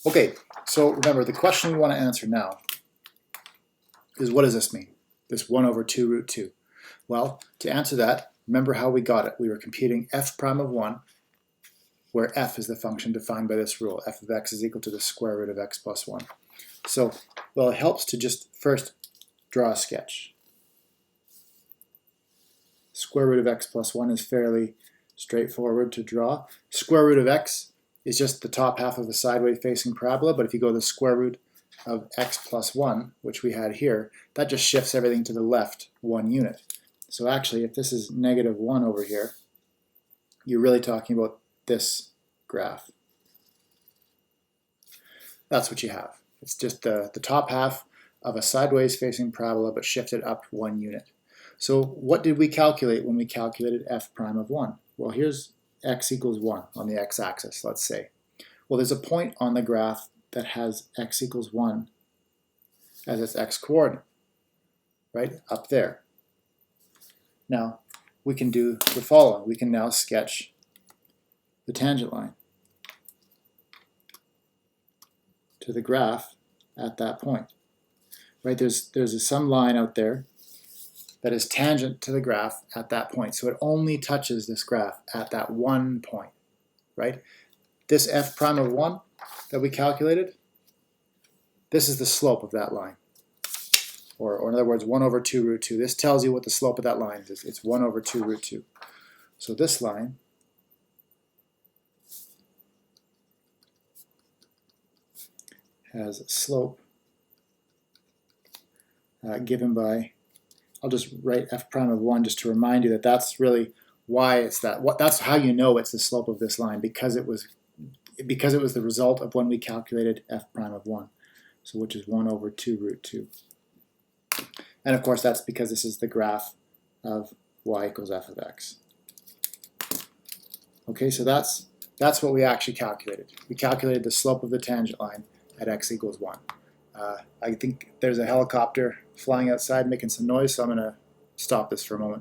Okay, so remember, the question we want to answer now is, what does this mean? This 1 over 2 root 2. Well, to answer that, remember how we got it. We were computing f prime of 1, where f is the function defined by this rule. F of x is equal to the square root of x plus 1. So, well, it helps to just first draw a sketch. Square root of x plus 1 is fairly straightforward to draw. Square root of x is just the top half of the sideways facing parabola, but if you go to the square root of x plus 1, which we had here, that just shifts everything to the left 1 unit. So actually, if this is negative 1 over here, you're really talking about this graph. That's what you have. It's just the top half of a sideways facing parabola, but shifted up 1 unit. So what did we calculate when we calculated f prime of 1? Well, here's x equals 1 on the x-axis, let's say. Well, there's a point on the graph that has x equals 1 as its x-coordinate, right, up there. Now, we can do the following. We can now sketch the tangent line to the graph at that point. Right, there's some line out there that is tangent to the graph at that point. So it only touches this graph at that one point, right? This f prime of 1 that we calculated, this is the slope of that line. Or in other words, 1 over 2 root 2. This tells you what the slope of that line is. It's 1 over 2 root 2. So this line has a slope given by, I'll just write f prime of 1 just to remind you that that's really why it's that. That's how you know it's the slope of this line, because it was the result of when we calculated f prime of 1, so which is 1 over 2 root 2. And of course, that's because this is the graph of y equals f of x. Okay, so that's what we actually calculated. We calculated the slope of the tangent line at x equals 1. I think there's a helicopter flying outside making some noise, so I'm going to stop this for a moment.